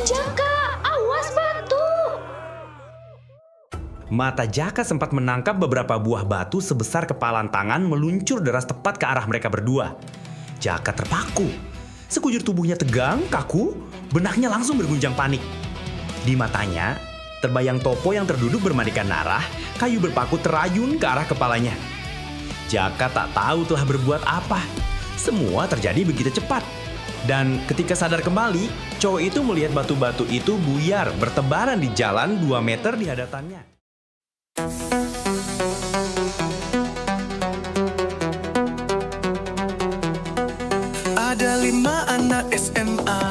Jaka, awas batu! Mata Jaka sempat menangkap beberapa buah batu sebesar kepalan tangan meluncur deras tepat ke arah mereka berdua. Jaka terpaku. Sekujur tubuhnya tegang, kaku, benaknya langsung bergunjang panik. Di matanya, terbayang Topo yang terduduk bermandikan darah, kayu berpaku terayun ke arah kepalanya. Jaka tak tahu telah berbuat apa. Semua terjadi begitu cepat. Dan ketika sadar kembali, cowok itu melihat batu-batu itu buyar bertebaran di jalan 2 meter di hadapannya. Ada 5 anak SMA,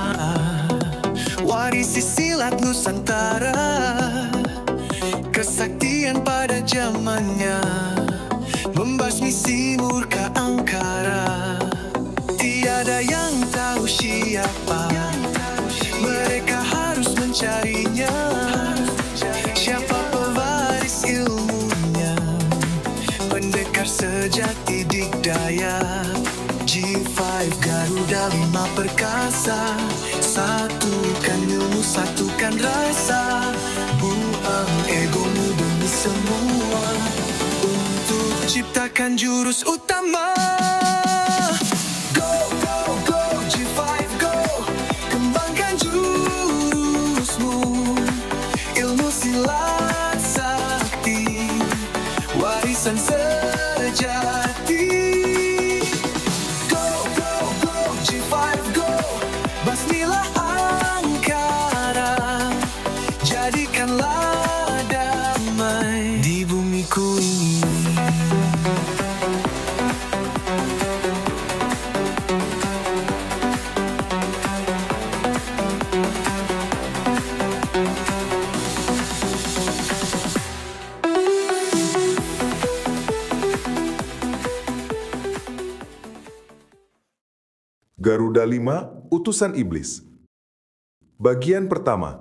warisi silat Nusantara, kesaktian pada zamannya, membasmi si murka angkara. Tiada yang tahu siapa, mereka harus mencarinya. Siapa pewaris ilmunya, pendekar sejati dikdaya. G5 Garuda 5 perkasa, satukan ilmu, satukan rasa, buang egomu demi semua, untuk ciptakan jurus utama. Go, go, go, G5 go, kembangkan jurusmu, ilmu silat sakti, warisan sejati. Basmilah angkara, jadikanlah damai di bumiku ini. Garuda 5, Utusan Iblis. Bagian pertama.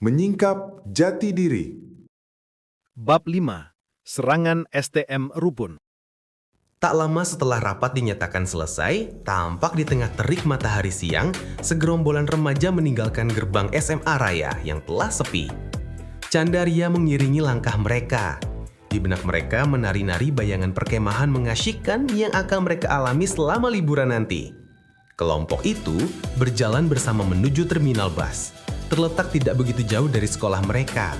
Menyingkap jati diri. Bab 5. Serangan STM Rupun. Tak lama setelah rapat dinyatakan selesai, tampak di tengah terik matahari siang, segerombolan remaja meninggalkan gerbang SMA Raya yang telah sepi. Candaria mengiringi langkah mereka. Di benak mereka menari-nari bayangan perkemahan mengasyikkan yang akan mereka alami selama liburan nanti. Kelompok itu berjalan bersama menuju terminal bus, terletak tidak begitu jauh dari sekolah mereka.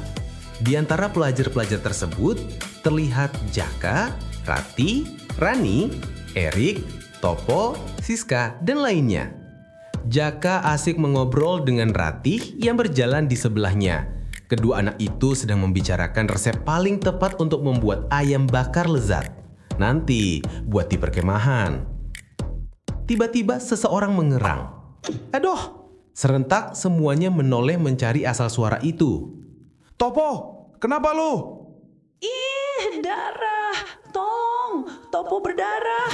Di antara pelajar-pelajar tersebut, terlihat Jaka, Rati, Rani, Erik, Topo, Siska, dan lainnya. Jaka asik mengobrol dengan Rati yang berjalan di sebelahnya. Kedua anak itu sedang membicarakan resep paling tepat untuk membuat ayam bakar lezat. Nanti buat di perkemahan. Tiba-tiba seseorang mengerang. Aduh! Serentak semuanya menoleh mencari asal suara itu. Topo, kenapa lu? Ih, darah! Tong, Topo berdarah!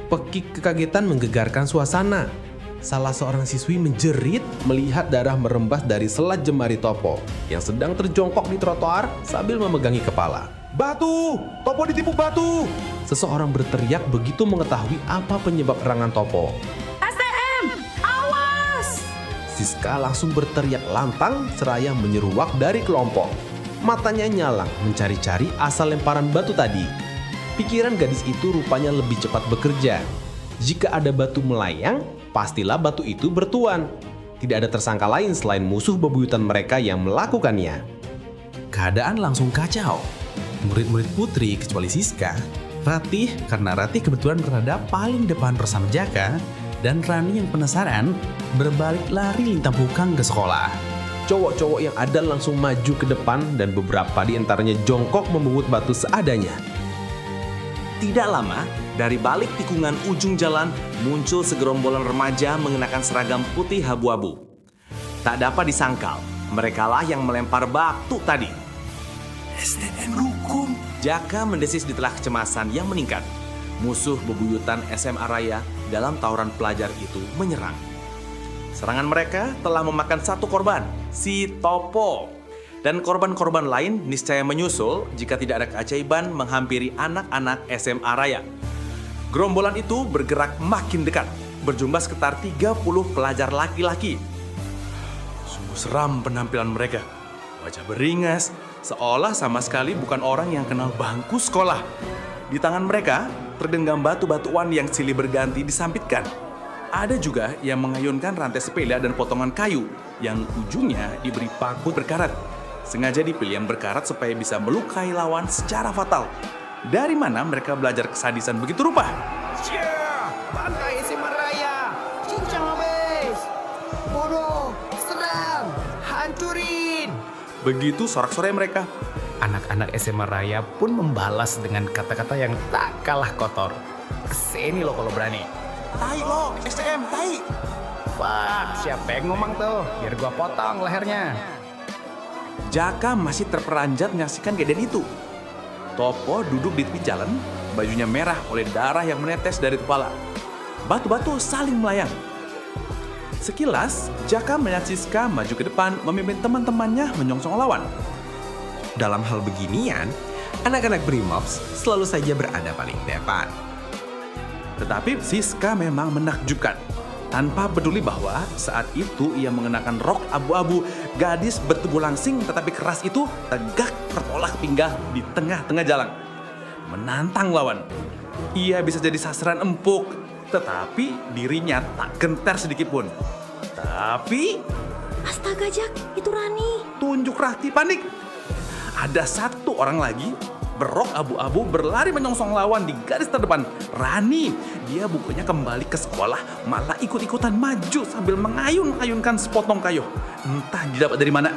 Pekik kekagetan menggegarkan suasana. Salah seorang siswi menjerit melihat darah merembas dari selat jemari Topo yang sedang terjongkok di trotoar sambil memegangi kepala. Batu! Topo ditipu batu! Seseorang berteriak begitu mengetahui apa penyebab erangan Topo. STM, awas! Siska langsung berteriak lantang seraya menyeruak dari kelompok. Matanya nyalang mencari-cari asal lemparan batu tadi. Pikiran gadis itu rupanya lebih cepat bekerja. Jika ada batu melayang, pastilah batu itu bertuan. Tidak ada tersangka lain selain musuh bebuyutan mereka yang melakukannya. Keadaan langsung kacau. Murid-murid putri kecuali Siska, Ratih karena Ratih kebetulan berada paling depan bersama Jaka, dan Rani yang penasaran berbalik lari lintang pukang ke sekolah. Cowok-cowok yang ada langsung maju ke depan dan beberapa di antaranya jongkok memungut batu seadanya. Tidak lama, dari balik tikungan ujung jalan muncul segerombolan remaja mengenakan seragam putih abu-abu. Tak dapat disangkal, merekalah yang melempar batu tadi. STM Rukum. Jaka mendesis di tengah kecemasan yang meningkat. Musuh bebuyutan SMA Raya dalam tawuran pelajar itu menyerang. Serangan mereka telah memakan satu korban, si Topo. Dan korban-korban lain niscaya menyusul jika tidak ada keajaiban menghampiri anak-anak SMA Raya. Gerombolan itu bergerak makin dekat, berjumlah sekitar 30 pelajar laki-laki. Sungguh seram penampilan mereka. Wajah beringas, seolah sama sekali bukan orang yang kenal bangku sekolah. Di tangan mereka tergenggam batu-batuan yang silih berganti disampitkan. Ada juga yang mengayunkan rantai sepeda dan potongan kayu yang ujungnya diberi paku berkarat. Sengaja dipilih yang berkarat supaya bisa melukai lawan secara fatal. Dari mana mereka belajar kesadisan begitu rupa? Pantai SMA Raya, cincang habis, bodoh, serang, hancurin. Begitu sorak-sorai mereka. Anak-anak SMA Raya pun membalas dengan kata-kata yang tak kalah kotor. Kesini lo kalau berani. Tai lo, STM, tai. Fuck, siapa yang ngomong tuh? Biar gua potong lehernya. Jaka masih terperanjat menyaksikan kejadian itu. Topo duduk di tepi jalan, bajunya merah oleh darah yang menetes dari kepala. Batu-batu saling melayang. Sekilas, Jaka melihat Siska maju ke depan memimpin teman-temannya menyongsong lawan. Dalam hal beginian, anak-anak Brimops selalu saja berada paling depan. Tetapi Siska memang menakjubkan. Tanpa peduli bahwa saat itu ia mengenakan rok abu-abu, gadis bertubuh langsing tetapi keras itu tegak tertolak pinggang di tengah-tengah jalan. Menantang lawan. Ia bisa jadi sasaran empuk, tetapi dirinya tak gentar sedikit pun. Tapi Astaga, Jak, itu Rani. tunjuk Rati panik. Ada satu orang lagi berrok abu-abu berlari menyongsong lawan di garis terdepan. Rani, dia bukannya kembali ke sekolah, malah ikut-ikutan maju sambil mengayun-ayunkan sepotong kayu. Entah didapat dari mana.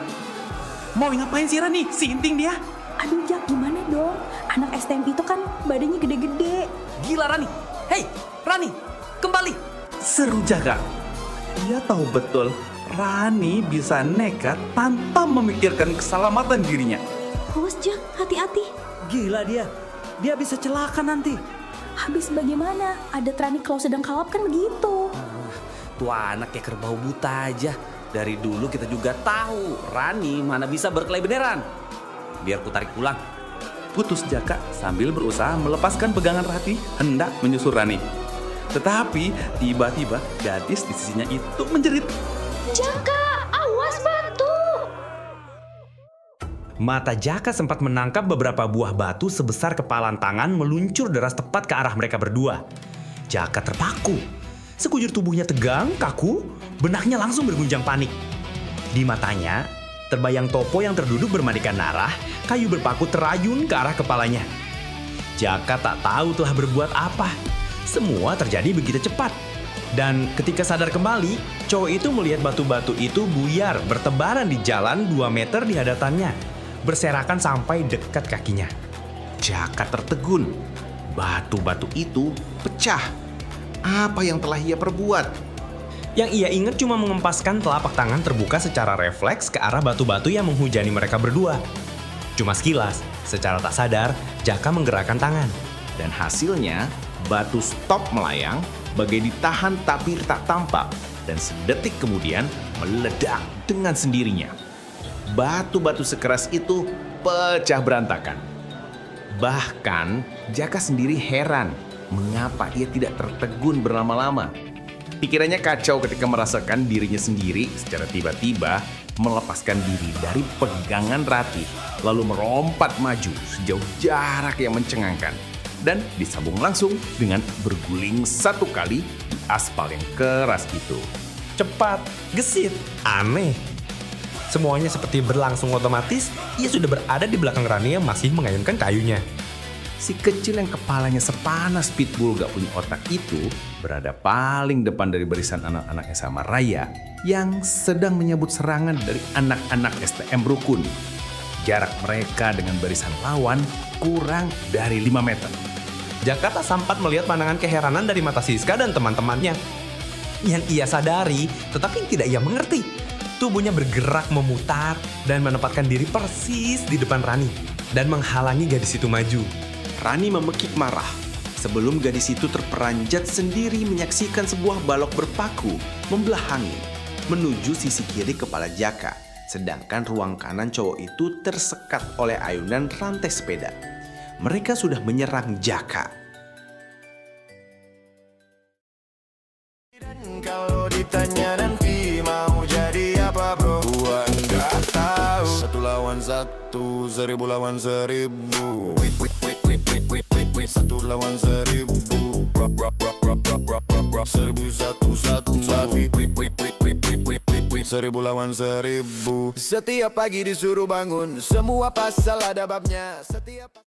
Mau ngapain sih Rani? Sinting dia. Aduh, Jak, gimana dong? Anak STM itu kan badannya gede-gede. Gila Rani. Hei, Rani, kembali. Seru Jaka. Dia tahu betul Rani bisa nekat tanpa memikirkan keselamatan dirinya. Awas, Jak, hati-hati. Gila dia bisa celaka nanti. Habis bagaimana? Ada Trani kalau sedang kalap kan begitu. Tuh anak kayak kerbau buta aja. Dari dulu kita juga tahu Rani mana bisa berkelahi beneran. Biar ku tarik pulang. Putus Jaka sambil berusaha melepaskan pegangan Rati hendak menyusul Rani. Tetapi tiba-tiba gadis di sisinya itu menjerit. Jaka, awas batu. Mata Jaka sempat menangkap beberapa buah batu sebesar kepalan tangan meluncur deras tepat ke arah mereka berdua. Jaka terpaku. Sekujur tubuhnya tegang, kaku, benaknya langsung bergunjang panik. Di matanya, terbayang Topo yang terduduk bermandikan darah, kayu berpaku terayun ke arah kepalanya. Jaka tak tahu telah berbuat apa. Semua terjadi begitu cepat. Dan ketika sadar kembali, cowok itu melihat batu-batu itu buyar bertebaran di jalan 2 meter di hadapannya, berserakan sampai dekat kakinya. Jaka tertegun. Batu-batu itu pecah. Apa yang telah ia perbuat? Yang ia ingat cuma mengempaskan telapak tangan terbuka secara refleks ke arah batu-batu yang menghujani mereka berdua. Cuma sekilas, secara tak sadar, Jaka menggerakkan tangan. Dan hasilnya, batu stop melayang, bagai ditahan tapi tak tampak, dan sedetik kemudian meledak dengan sendirinya. Batu-batu sekeras itu pecah berantakan. Bahkan, Jaka sendiri heran mengapa ia tidak tertegun berlama-lama. Pikirannya kacau ketika merasakan dirinya sendiri secara tiba-tiba melepaskan diri dari pegangan Rati, lalu merompat maju sejauh jarak yang mencengangkan, dan disambung langsung dengan berguling satu kali di aspal yang keras itu. Cepat, gesit, aneh. Semuanya seperti berlangsung otomatis, ia sudah berada di belakang Rani yang masih mengayunkan kayunya. Si kecil yang kepalanya sepanas pitbull gak punya otak itu berada paling depan dari barisan anak-anak SMA Raya yang sedang menyambut serangan dari anak-anak STM Rukun. Jarak mereka dengan barisan lawan kurang dari 5 meter. Jaka tak sempat melihat pandangan keheranan dari mata Siska dan teman-temannya. Yang ia sadari, tetapi tidak ia mengerti. Tubuhnya bergerak memutar dan menempatkan diri persis di depan Rani dan menghalangi gadis itu maju. Rani memekik marah sebelum gadis itu terperanjat sendiri menyaksikan sebuah balok berpaku membelahangi menuju sisi kiri kepala Jaka, sedangkan ruang kanan cowok itu tersekat oleh ayunan rantai sepeda. Mereka sudah menyerang Jaka. Dan kalau ditanya nanti mau jadi apa bro, satu, 1000 lawan 1000. Satu lawan 1000. 1000 lawan 1000. Setiap pagi disuruh bangun, semua pasal ada babnya. Setiap